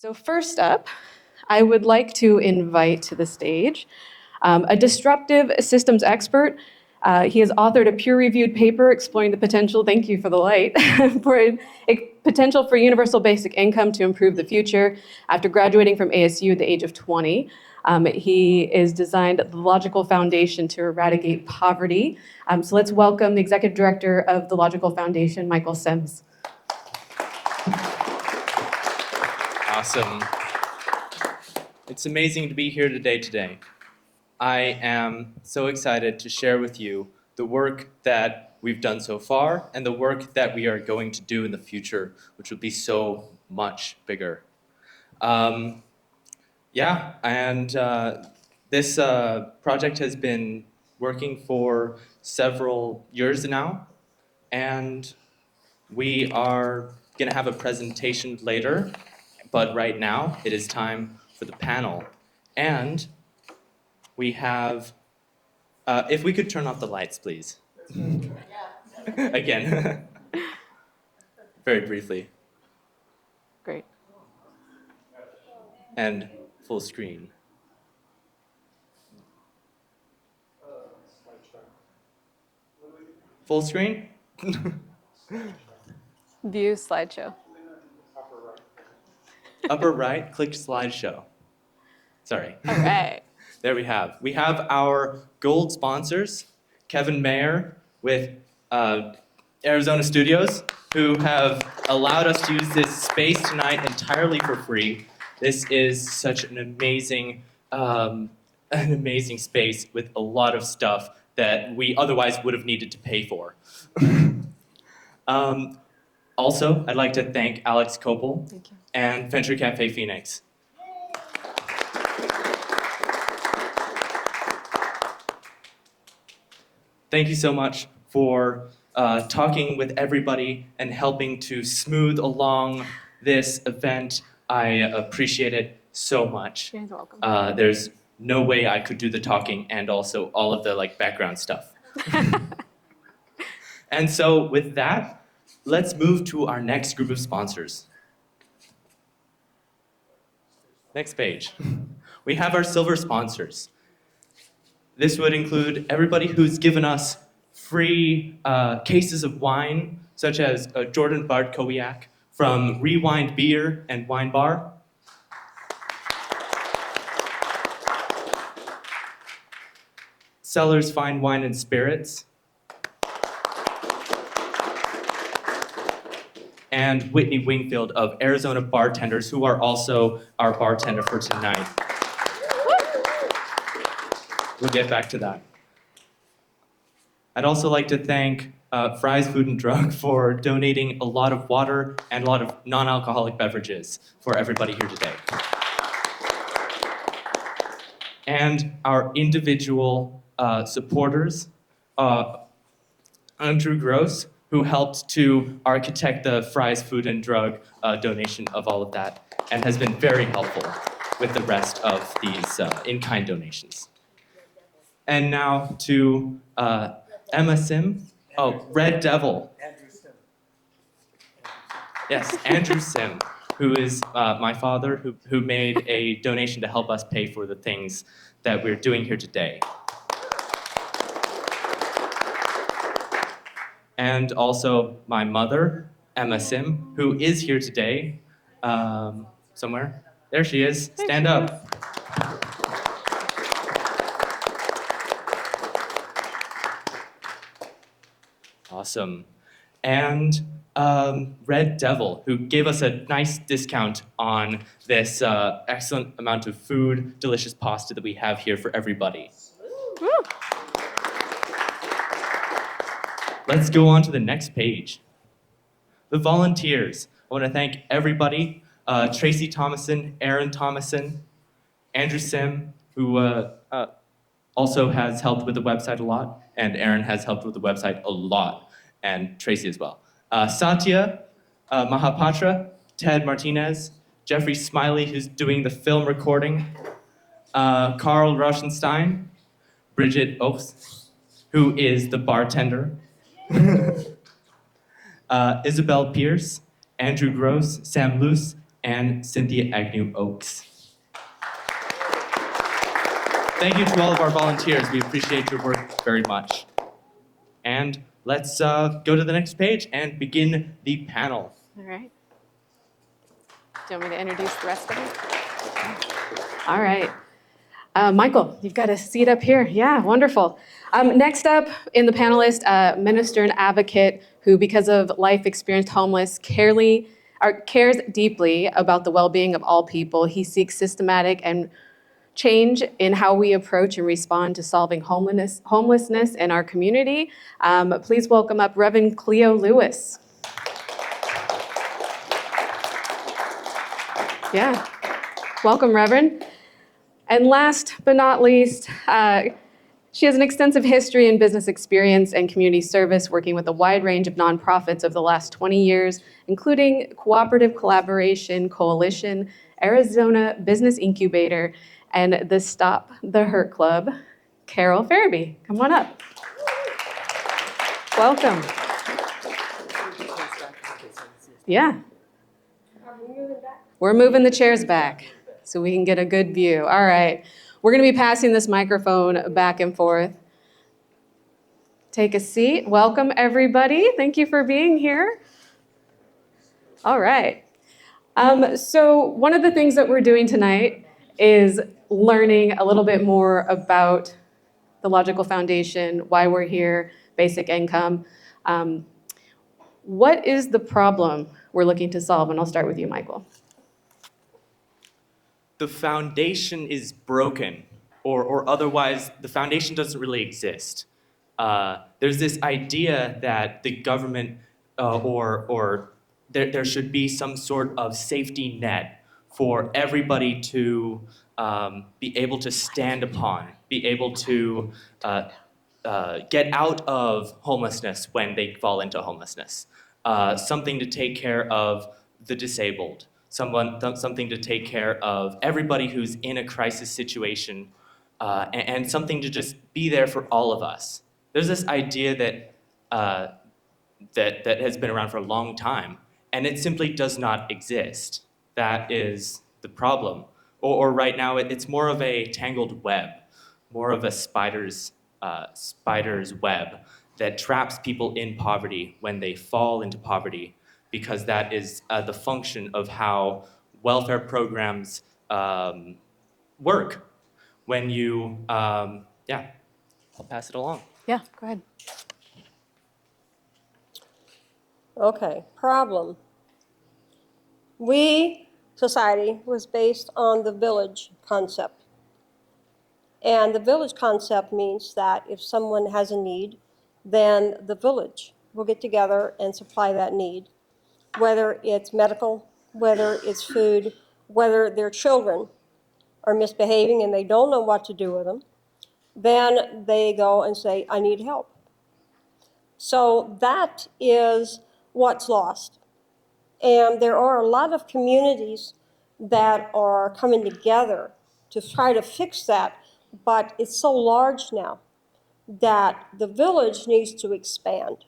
So first up, I would like to invite to the stage a disruptive systems expert. He has authored a peer-reviewed paper exploring the potential, thank you for the light, for a potential for universal basic income to improve the future. After graduating from ASU at the age of 20, he is designed the logical foundation to eradicate poverty. So let's welcome the executive director of the Logical Foundation, Michael Simm. Awesome. It's amazing to be here today. I am so excited to share with you the work that we've done so far and the work that we are going to do in the future, which will be so much bigger. This project has been working for several years now, and we are going to have a presentation later. But right now, it is time for the panel. And we have, if we could turn off the lights, please. Again, very briefly. Great. And full screen. Full screen? View slideshow. Upper right, click slideshow. Sorry. All right. There we have. We have our gold sponsors, Kevin Mayer with Arizona Studios, who have allowed us to use this space tonight entirely for free. This is such an amazing space with a lot of stuff that we otherwise would have needed to pay for. Also, I'd like to thank 𝗟𝗲𝗽 and Venture Cafe Phoenix. Thank you so much for talking with everybody and helping to smooth along this event. I appreciate it so much. You're welcome. There's no way I could do the talking and also all of the background stuff. And so with that, let's move to our next group of sponsors. Next page. We have our silver sponsors. This would include everybody who's given us free cases of wine, such as Jordan Bart Kowiak from Rewind Beer and Wine Bar. Sellers Fine Wine and Spirits. And Whitney Wingfield of Arizona Bartenders, who are also our bartender for tonight. We'll get back to that. I'd also like to thank Fry's Food and Drug for donating a lot of water and a lot of non-alcoholic beverages for everybody here today. And our individual supporters, Andrew Gross, who helped to architect the Fry's Food and Drug donation of all of that, and has been very helpful with the rest of these in-kind donations. And now to Emma Simm. Oh, Red Devil. Andrew Simm. Yes, Andrew Simm, who is my father, who made a donation to help us pay for the things that we're doing here today. And also my mother, Emma Simm, who is here today, somewhere. There she is. Stand up. Awesome. And Red Devil, who gave us a nice discount on this excellent amount of food, delicious pasta that we have here for everybody. Woo. Let's go on to the next page. The volunteers. I want to thank everybody. Tracy Thomason, Aaron Thomason, Andrew Simm, who also has helped with the website a lot, and Aaron has helped with the website a lot, and Tracy as well. Satya Mahapatra, Ted Martinez, Jeffrey Smiley, who's doing the film recording, Carl Rauschenstein, Bridget Oaks, who is the bartender, Isabel Pierce, Andrew Gross, Sam Luce, and Cynthia Agnew-Oakes. Thank you to all of our volunteers. We appreciate your work very much. And let's go to the next page and begin the panel. All right. Do you want me to introduce the rest of it? All right. Michael, you've got a seat up here. Yeah, wonderful. Next up in the panelist, minister and advocate who, because of life experienced homeless, cares deeply about the well-being of all people. He seeks systematic and change in how we approach and respond to solving homelessness in our community. Please welcome up Reverend Cleo Lewis. Yeah, welcome, Reverend. And last but not least, she has an extensive history and business experience and community service, working with a wide range of nonprofits over the last 20 years, including Cooperative Collaboration Coalition, Arizona Business Incubator, and the 𝗙cie𝗴𝗶𝗰 Club. 𝗟𝗲𝗽, come on up. Welcome. Yeah. We're moving the chairs back so we can get a good view. All right. We're going to be passing this microphone back and forth. Take a seat. Welcome, everybody. Thank you for being here. All right. So one of the things that we're doing tonight is learning a little bit more about the logical foundation, why we're here, basic income. What is the problem we're looking to solve? And I'll start with you, Michael. The foundation is broken, or otherwise, the foundation doesn't really exist. There's this idea that the government or there should be some sort of safety net for everybody to be able to stand upon, be able to get out of homelessness when they fall into homelessness. Something to take care of the disabled, something to take care of everybody who's in a crisis situation, and something to just be there for all of us. There's this idea that that has been around for a long time, and it simply does not exist. That is the problem. Or right now, it's more of a tangled web, more of a spider's web that traps people in poverty when they fall into poverty, because that is the function of how welfare programs work. When you, yeah, I'll pass it along. Yeah, go ahead. Okay, problem. Society was based on the village concept. And the village concept means that if someone has a need, then the village will get together and supply that need, whether it's medical, whether it's food, whether their children are misbehaving and they don't know what to do with them, then they go and say, I need help. So that is what's lost. And there are a lot of communities that are coming together to try to fix that, but it's so large now that the village needs to expand.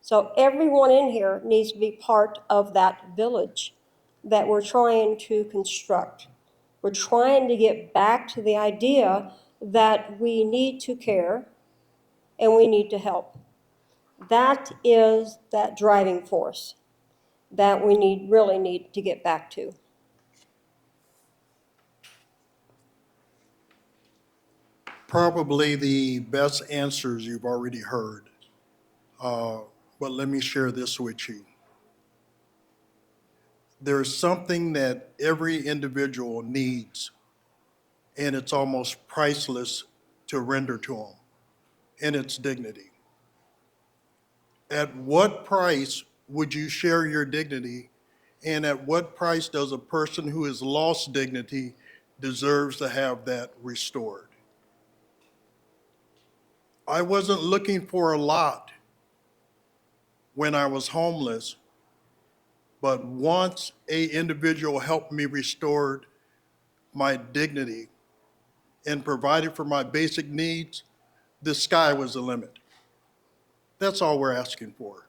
So everyone in here needs to be part of that village that we're trying to construct. We're trying to get back to the idea that we need to care and we need to help. That is that driving force that we really need to get back to. Probably the best answers you've already heard, but let me share this with you. There's something that every individual needs, and it's almost priceless to render to them, and it's dignity. At what price would you share your dignity, and at what price does a person who has lost dignity deserves to have that restored? I wasn't looking for a lot when I was homeless, but once an individual helped me restore my dignity and provided for my basic needs, the sky was the limit. That's all we're asking for,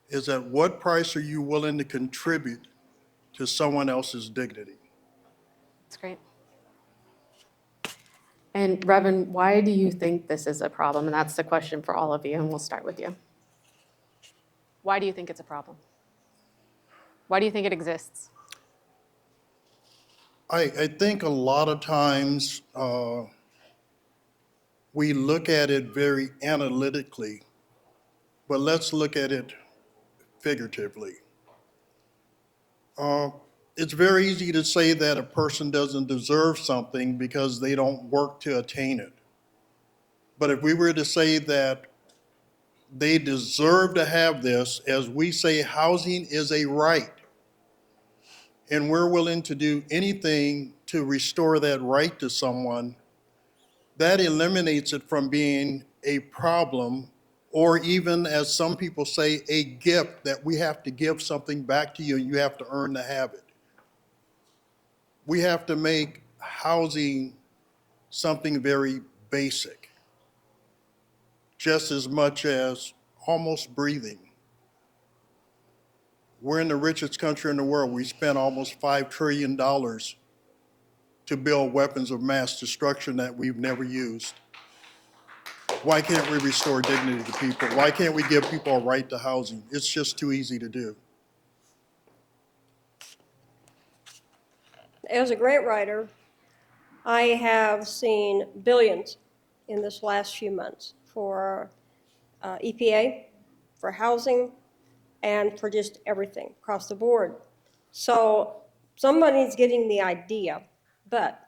is at what price are you willing to contribute to someone else's dignity. That's great. And Reverend, why do you think this is a problem? And that's the question for all of you, and we'll start with you. Why do you think it's a problem? Why do you think it exists? I think a lot of times we look at it very analytically, but let's look at it figuratively. It's very easy to say that a person doesn't deserve something because they don't work to attain it. But if we were to say that they deserve to have this, as we say, housing is a right, and we're willing to do anything to restore that right to someone, that eliminates it from being a problem, or even, as some people say, a gift that we have to give something back to you and you have to earn to have it. We have to make housing something very basic, just as much as almost breathing. We're in the richest country in the world. We spent almost $5 trillion to build weapons of mass destruction that we've never used. Why can't we restore dignity to people? Why can't we give people a right to housing? It's just too easy to do. As a grant writer, I have seen billions in this last few months for EPA, for housing, and for just everything across the board. So somebody's getting the idea, but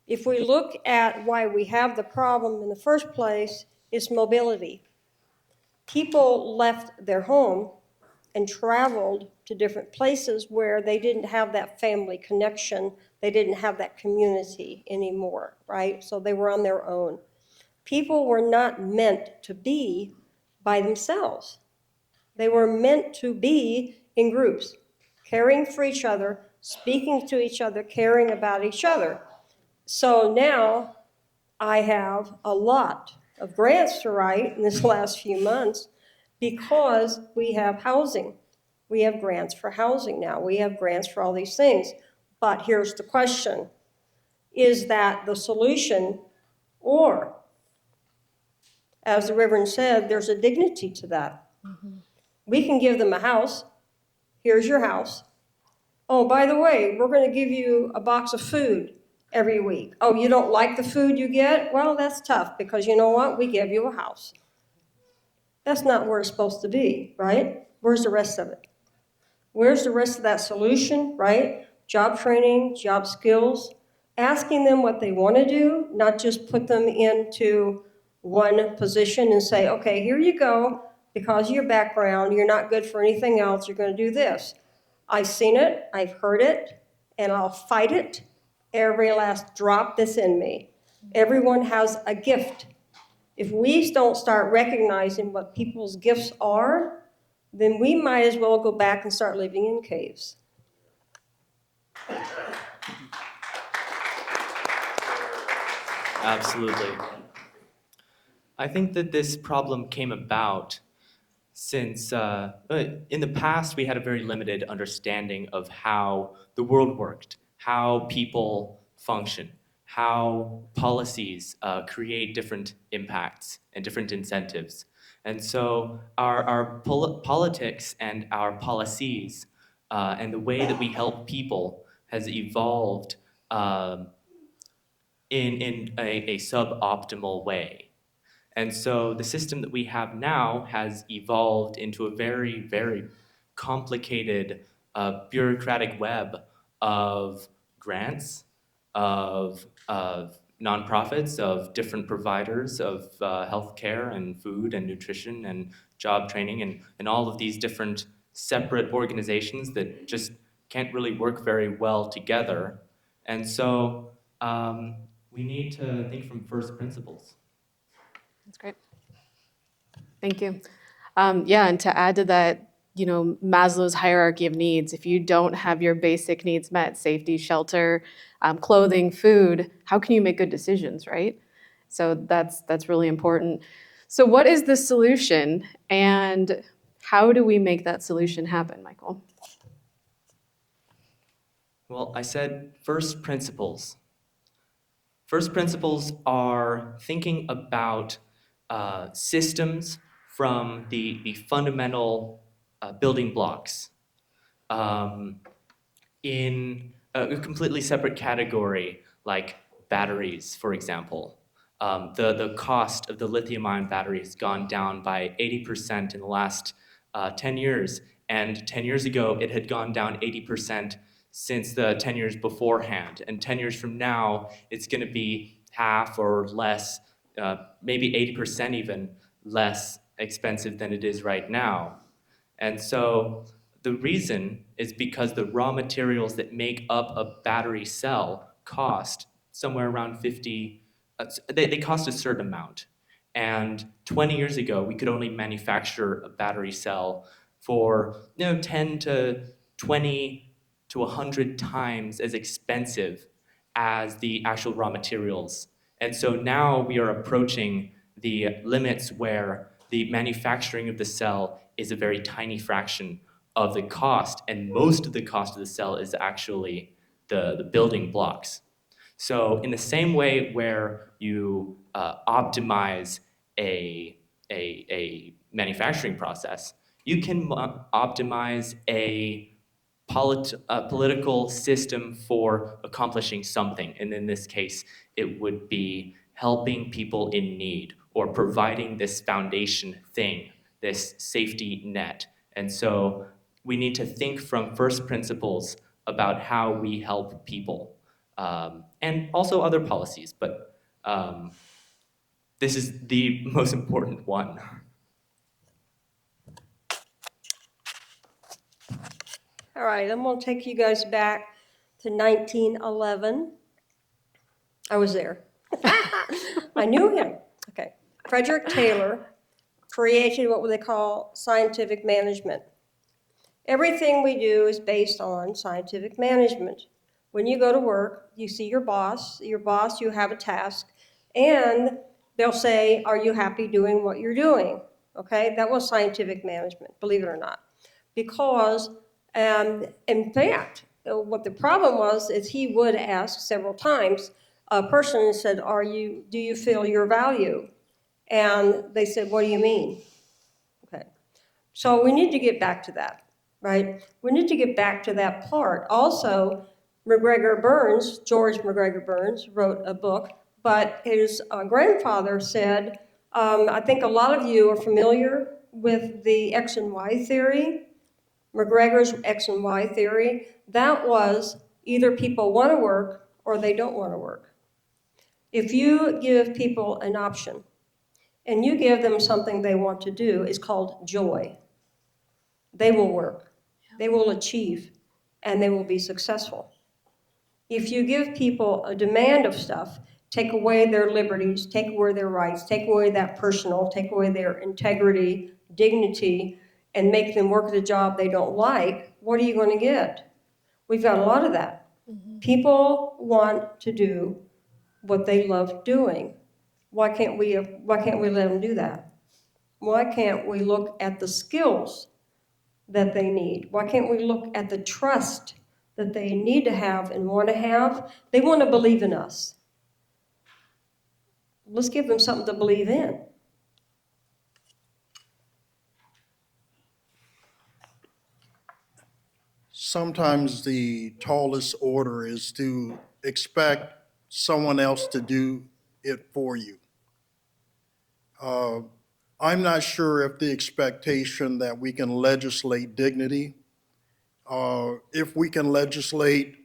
if we look at why we have the problem in the first place, it's mobility. People left their home and traveled to different places where they didn't have that family connection, they didn't have that community anymore, right? So they were on their own. People were not meant to be by themselves. They were meant to be in groups, caring for each other, speaking to each other, caring about each other. So now I have a lot of grants to write in this last few months because we have housing. We have grants for housing now. We have grants for all these things. But here's the question. Is that the solution? Or, as the Reverend said, there's a dignity to that. Mm-hmm. We can give them a house. Here's your house. Oh, by the way, we're going to give you a box of food every week. Oh, you don't like the food you get? Well, that's tough because you know what? We gave you a house. That's not where it's supposed to be, right? Where's the rest of it? Where's the rest of that solution, right? Job training, job skills, asking them what they want to do, not just put them into one position and say, okay, here you go. Because of your background, you're not good for anything else. You're going to do this. I've seen it, I've heard it, and I'll fight it every last drop that's in me. Everyone has a gift. If we don't start recognizing what people's gifts are, then we might as well go back and start living in caves. Absolutely. I think that this problem came about since in the past we had a very limited understanding of how the world worked, how people function, how policies create different impacts and different incentives. And so our politics and our policies and the way that we help people has evolved in a suboptimal way. And so the system that we have now has evolved into a very, very complicated bureaucratic web of grants, of nonprofits, of different providers of healthcare and food and nutrition and job training and all of these different separate organizations that just can't really work very well together. And so we need to think from first principles. That's great. Thank you. Yeah, and to add to that, Maslow's hierarchy of needs, if you don't have your basic needs met, safety, shelter, clothing, food, how can you make good decisions, right? So that's really important. So what is the solution, and how do we make that solution happen, Michael? Well, I said first principles. First principles are thinking about systems from the fundamental building blocks. In a completely separate category, like batteries, for example. The cost of the lithium-ion battery has gone down by 80% in the last 10 years, and 10 years ago it had gone down 80% since the 10 years beforehand, and 10 years from now it's going to be half or less, maybe 80% even less expensive than it is right now. And so the reason is because the raw materials that make up a battery cell cost somewhere around 50, they cost a certain amount. And 20 years ago, we could only manufacture a battery cell for 10 to 20 to 100 times as expensive as the actual raw materials. And so now we are approaching the limits where the manufacturing of the cell is a very tiny fraction of the cost, and most of the cost of the cell is actually the building blocks. So in the same way where you optimize a manufacturing process, you can optimize a political system for accomplishing something. And in this case, it would be helping people in need or providing this foundation thing, this safety net. And so we need to think from first principles about how we help people, and also other policies, but this is the most important one. All right, I'm going to take you guys back to 1911. I was there. I knew him. Okay. Frederick Taylor created what they call scientific management. Everything we do is based on scientific management. When you go to work, you see your boss, you have a task, and they'll say, are you happy doing what you're doing? Okay, that was scientific management, believe it or not. Because, in fact, what the problem was is he would ask several times a person and said, do you feel your value? And they said, what do you mean? Okay, so we need to get back to that. Right? We need to get back to that part. Also, George McGregor Burns, wrote a book, but his grandfather said, I think a lot of you are familiar with the X and Y theory, McGregor's X and Y theory. That was either people want to work or they don't want to work. If you give people an option and you give them something they want to do, it's called joy. They will work, they will achieve, and they will be successful. If you give people a demand of stuff, take away their liberties, take away their rights, take away that personal, take away their integrity, dignity, and make them work at a job they don't like, what are you going to get? We've got a lot of that. Mm-hmm. People want to do what they love doing. Why can't we let them do that? Why can't we look at the skills that they need? Why can't we look at the trust that they need to have and want to have? They want to believe in us. Let's give them something to believe in. Sometimes the tallest order is to expect someone else to do it for you. I'm not sure if the expectation that we can legislate dignity, if we can legislate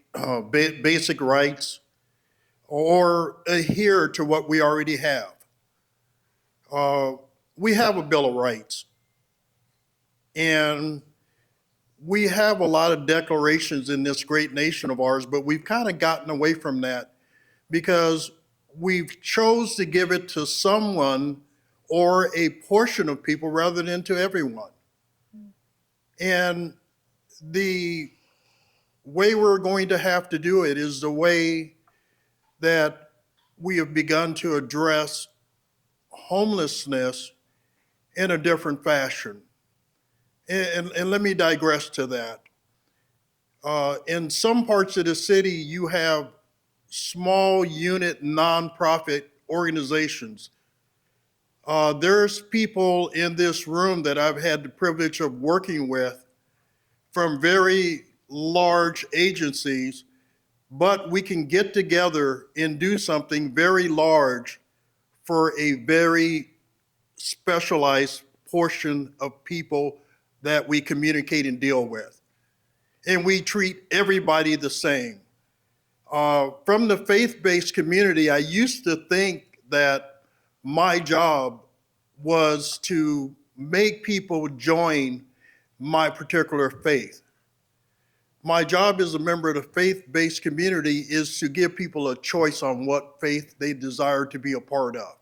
basic rights, or adhere to what we already have. We have a Bill of Rights, and we have a lot of declarations in this great nation of ours, but we've kind of gotten away from that because we've chose to give it to someone or a portion of people rather than to everyone. And the way we're going to have to do it is the way that we have begun to address homelessness in a different fashion. And let me digress to that. In some parts of the city, you have small unit nonprofit organizations. There's people in this room that I've had the privilege of working with from very large agencies, but we can get together and do something very large for a very specialized portion of people that we communicate and deal with. And we treat everybody the same. From the faith-based community, I used to think that my job was to make people join my particular faith. My job as a member of the faith-based community is to give people a choice on what faith they desire to be a part of.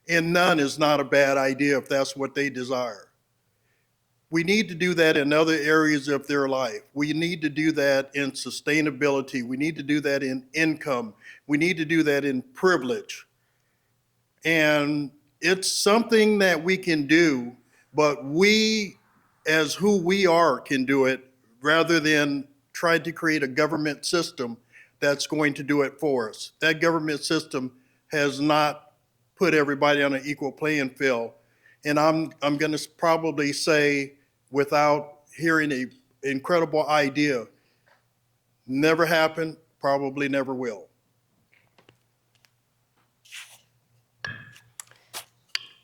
And none is not a bad idea if that's what they desire. We need to do that in other areas of their life. We need to do that in sustainability. We need to do that in income. We need to do that in privilege. And it's something that we can do, but we, as who we are, can do it rather than try to create a government system that's going to do it for us. That government system has not put everybody on an equal playing field. And I'm going to probably say, without hearing an incredible idea, never happened, probably never will.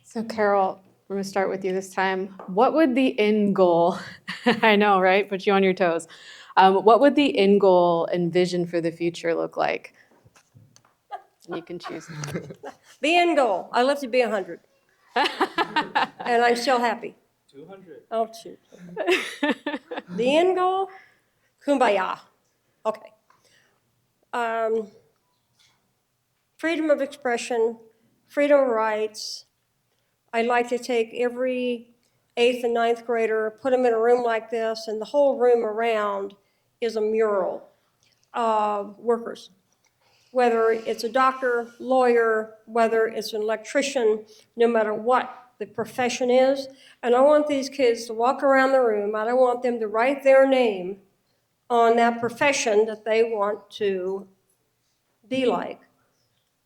So Carol, we're going to start with you this time. What would the end goal, I know, right? Put you on your toes. What would the end goal and vision for the future look like? And you can choose. The end goal, I live to be 100. And I'm still happy. 200. Oh, shoot. The end goal, 𝗙cie𝗴𝗶𝗰. Okay. Freedom of expression, freedom of rights. I'd like to take every 8th and 9th grader, put them in a room like this, and the whole room around is a mural of workers. Whether it's a doctor, lawyer, whether it's an electrician, no matter what the profession is. And I want these kids to walk around the room, and I want them to write their name on that profession that they want to be like.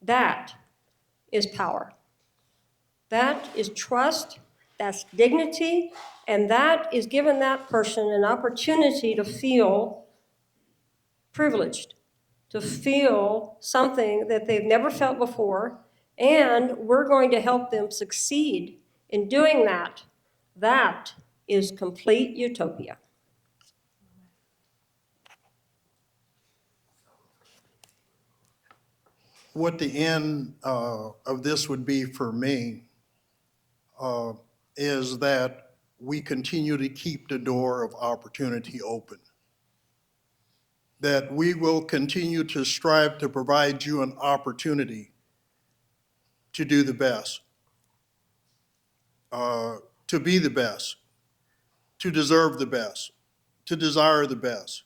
That is power. That is trust, that's dignity, and that is giving that person an opportunity to feel privileged, to feel something that they've never felt before, and we're going to help them succeed in doing that. That is complete utopia. What the end of this would be for me is that we continue to keep the door of opportunity open. That we will continue to strive to provide you an opportunity to do the best, to be the best, to deserve the best, to desire the best.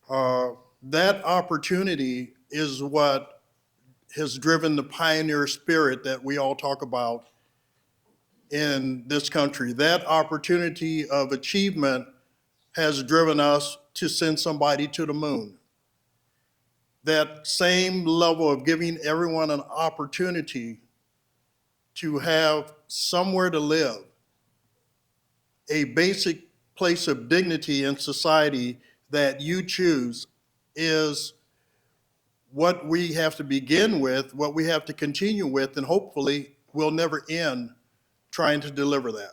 That opportunity is what has driven the pioneer spirit that we all talk about in this country. That opportunity of achievement has driven us to send somebody to the moon. That same level of giving everyone an opportunity to have somewhere to live, a basic place of dignity in society that you choose, is what we have to begin with, what we have to continue with, and hopefully we'll never end trying to deliver that.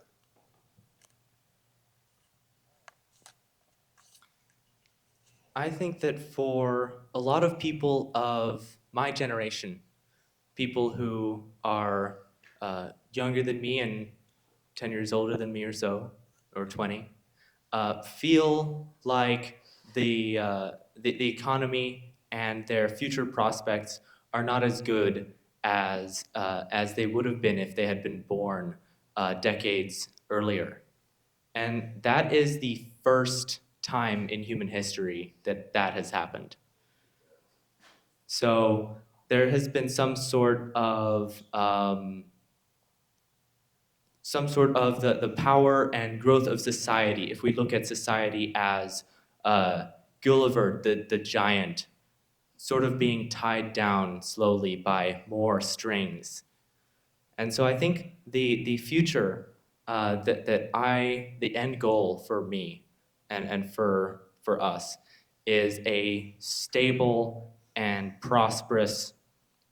I think that for a lot of people of my generation, people who are younger than me and 10 years older than me or so, or 20, feel like the economy and their future prospects are not as good as they would have been if they had been born decades earlier. And that is the first time in human history that that has happened. So there has been some sort of the power and growth of society. If we look at society as Gulliver, the giant, sort of being tied down slowly by more strings. And so I think the future, the end goal for me and for us is a stable and prosperous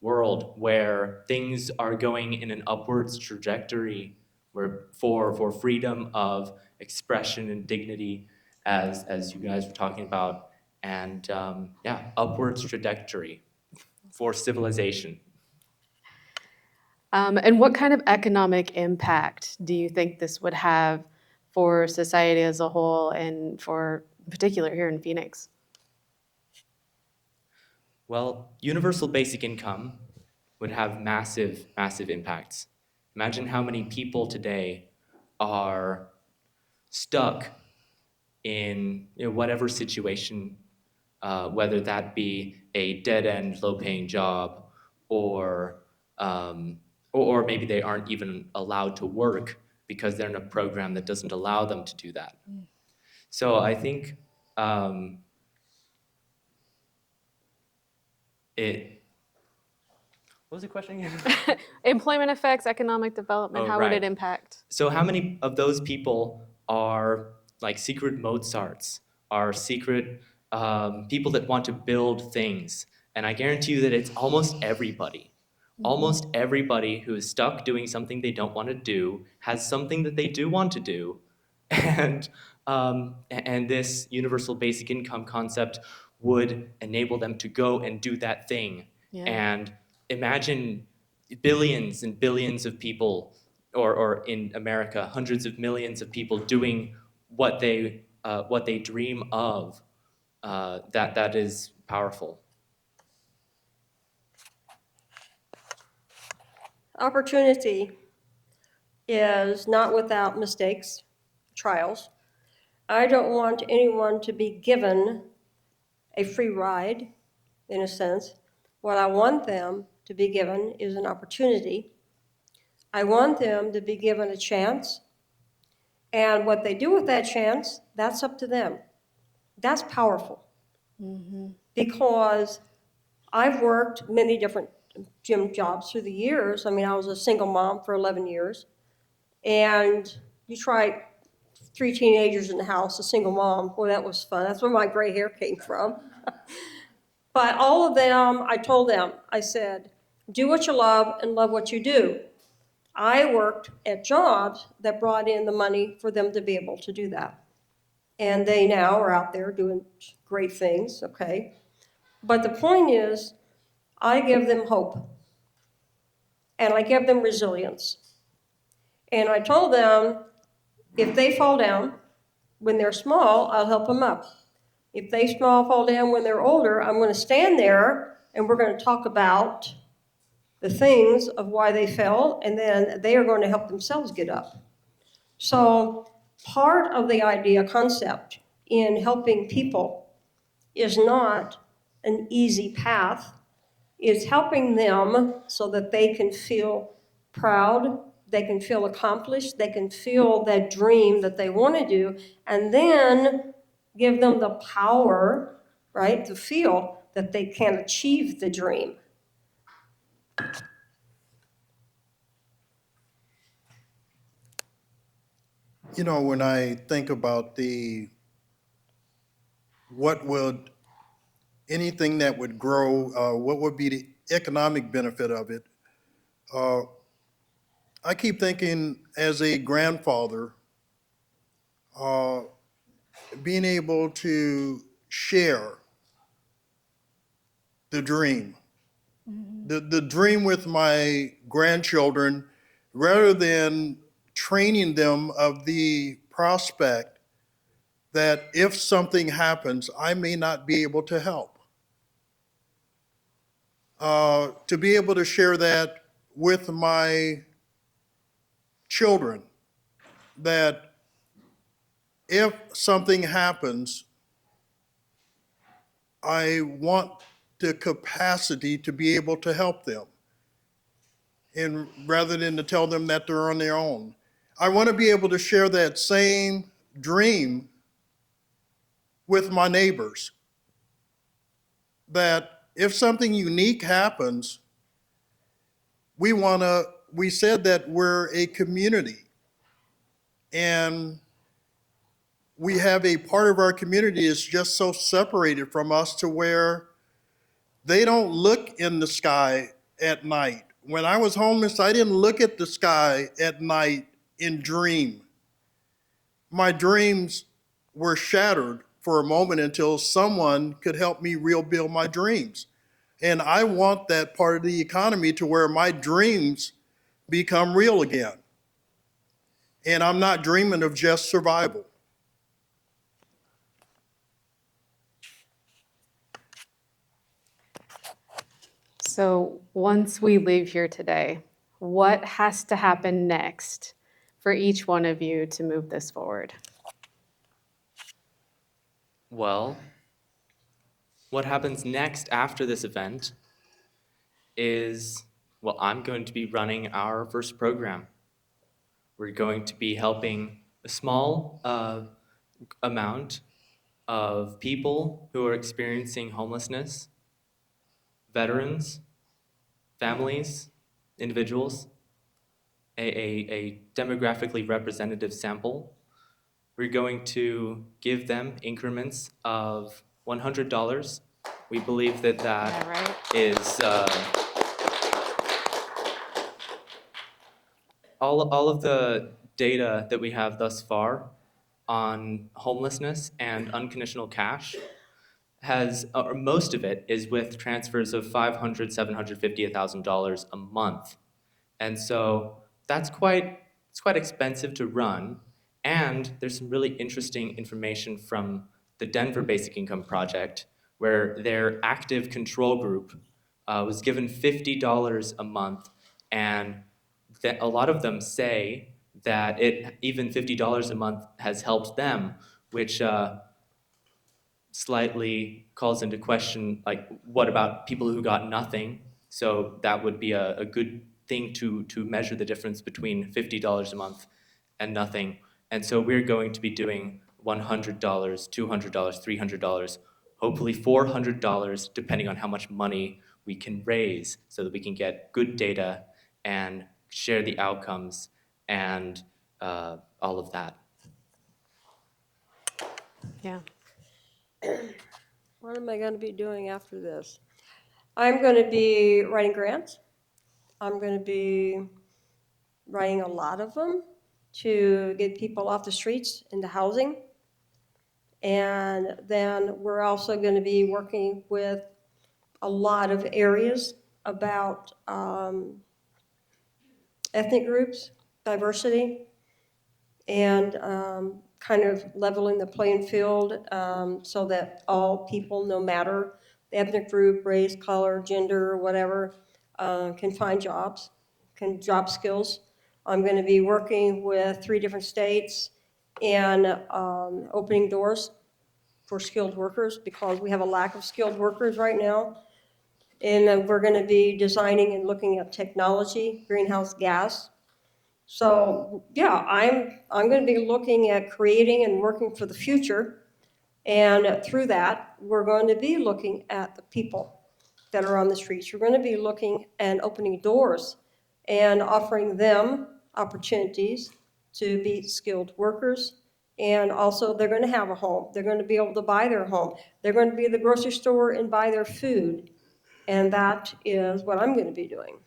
world where things are going in an upwards trajectory, where for freedom of expression and dignity, as you guys were talking about, and yeah, upwards trajectory for civilization. And what kind of economic impact do you think this would have for society as a whole and for in particular here in Phoenix? Well, universal basic income would have massive, massive impacts. Imagine how many people today are stuck in whatever situation, whether that be a dead-end, low-paying job, or maybe they aren't even allowed to work because they're in a program that doesn't allow them to do that. So I think what was the question again? Employment effects, economic development, Oh, how would right. it impact? So how many of those people are like secret Mozarts, are secret people that want to build things? And I guarantee you that it's almost everybody. Almost everybody who is stuck doing something they don't want to do has something that they do want to do. And this universal basic income concept would enable them to go and do that thing. Yeah. And imagine billions and billions of people, or in America, hundreds of millions of people doing what they dream of. That is powerful. Opportunity is not without mistakes, trials. I don't want anyone to be given a free ride, in a sense. What I want them to be given is an opportunity. I want them to be given a chance. And what they do with that chance, that's up to them. That's powerful. Because I've worked many different gym jobs through the years. I mean, I was a single mom for 11 years. And you try 3 teenagers in the house, a single mom. Boy, that was fun. That's where my gray hair came from. But all of them, I told them, I said, do what you love and love what you do. I worked at jobs that brought in the money for them to be able to do that. And they now are out there doing great things, okay? But the point is, I give them hope. And I give them resilience. And I told them, if they fall down when they're small, I'll help them up. If they fall down when they're older, I'm going to stand there and we're going to talk about the things of why they fell, and then they are going to help themselves get up. So part of the idea concept in helping people is not an easy path. It's helping them so that they can feel proud, they can feel accomplished, they can feel that dream that they want to do, and then give them the power, right, to feel that they can achieve the dream. You know, when I think about what would, anything that would grow, what would be the economic benefit of it, I keep thinking as a grandfather, being able to share the dream, the dream with my grandchildren, rather than training them of the prospect that if something happens, I may not be able to help. To be able to share that with my children, that if something happens, I want the capacity to be able to help them, and rather than to tell them that they're on their own. I want to be able to share that same dream with my neighbors. That if something unique happens, we said that we're a community. And we have a part of our community is just so separated from us to where they don't look in the sky at night. When I was homeless, I didn't look at the sky at night and dream. My dreams were shattered for a moment until someone could help me rebuild my dreams. And I want that part of the economy to where my dreams become real again. And I'm not dreaming of just survival. So once we leave here today, what has to happen next for each one of you to move this forward? Well, what happens next after this event is, well, I'm going to be running our first program. We're going to be helping a small amount of people who are experiencing homelessness, veterans, families, individuals, a demographically representative sample. We're going to give them increments of $100. We believe that Yeah, right. is all of the data that we have thus far on homelessness and unconditional cash has, or most of it is with transfers of $500, $750, $1,000 a month. And so it's quite expensive to run. And there's some really interesting information from the Denver Basic Income Project, where their active control group was given $50 a month, and that a lot of them say that even $50 a month has helped them, which slightly calls into question, like, what about people who got nothing? So that would be a good thing to measure the difference between $50 a month and nothing. And so we're going to be doing $100, $200, $300, hopefully $400, depending on how much money we can raise, so that we can get good data and share the outcomes and all of that. Yeah. What am I going to be doing after this? I'm going to be writing grants. I'm going to be writing a lot of them to get people off the streets into housing. And then we're also going to be working with a lot of areas about ethnic groups, diversity, and kind of leveling the playing field so that all people, no matter the ethnic group, race, color, gender, whatever, can find jobs, can job skills. I'm going to be working with 3 different states and opening doors for skilled workers, because we have a lack of skilled workers right now. And we're going to be designing and looking at technology, greenhouse gas. So yeah, I'm going to be looking at creating and working for the future. And through that, we're going to be looking at the people that are on the streets. We're going to be looking and opening doors and offering them opportunities to be skilled workers. And also, they're going to have a home. They're going to be able to buy their home. They're going to be at the grocery store and buy their food. And that is what I'm going to be doing.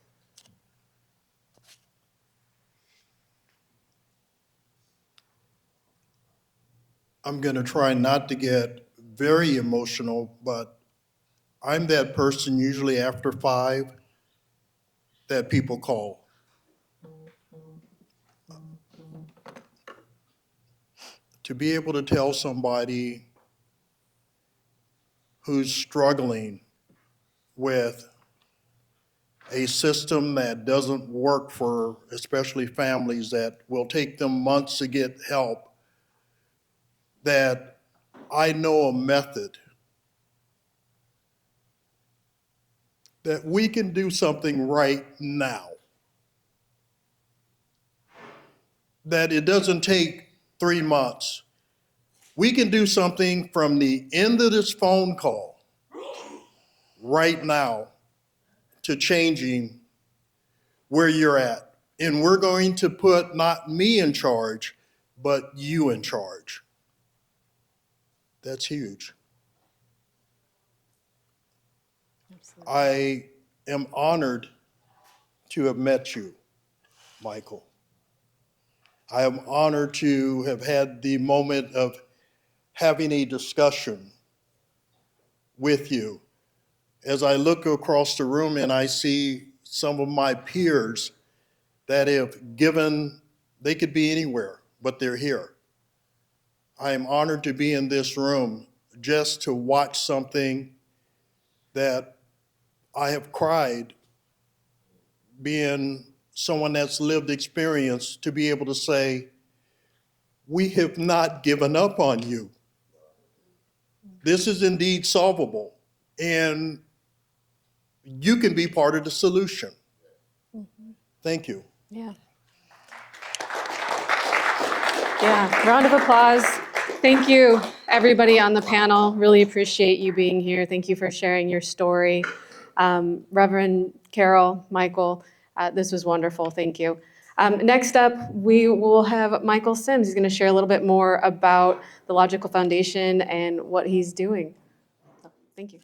I'm going to try not to get very emotional, but I'm that person usually after 5 that people call. To be able to tell somebody who's struggling with a system that doesn't work for especially families, that will take them months to get help, that I know a method that we can do something right now. That it doesn't take 3 months. We can do something from the end of this phone call right now to changing where you're at. And we're going to put not me in charge, but you in charge. That's huge. I am honored to have met you, Michael. I am honored to have had the moment of having a discussion with you. As I look across the room and I see some of my peers that have given, they could be anywhere, but they're here. I am honored to be in this room just to watch something that I have cried, being someone that's lived experience, to be able to say, we have not given up on you. This is indeed solvable, and you can be part of the solution. Thank you. Yeah. Yeah, round of applause. Thank you, everybody on the panel. Really appreciate you being here. Thank you for sharing your story. Reverend Carol, Michael, this was wonderful. Thank you. Next up, we will have Michael Sims. He's going to share a little bit more about the Logical Foundation and what he's doing. So, thank you.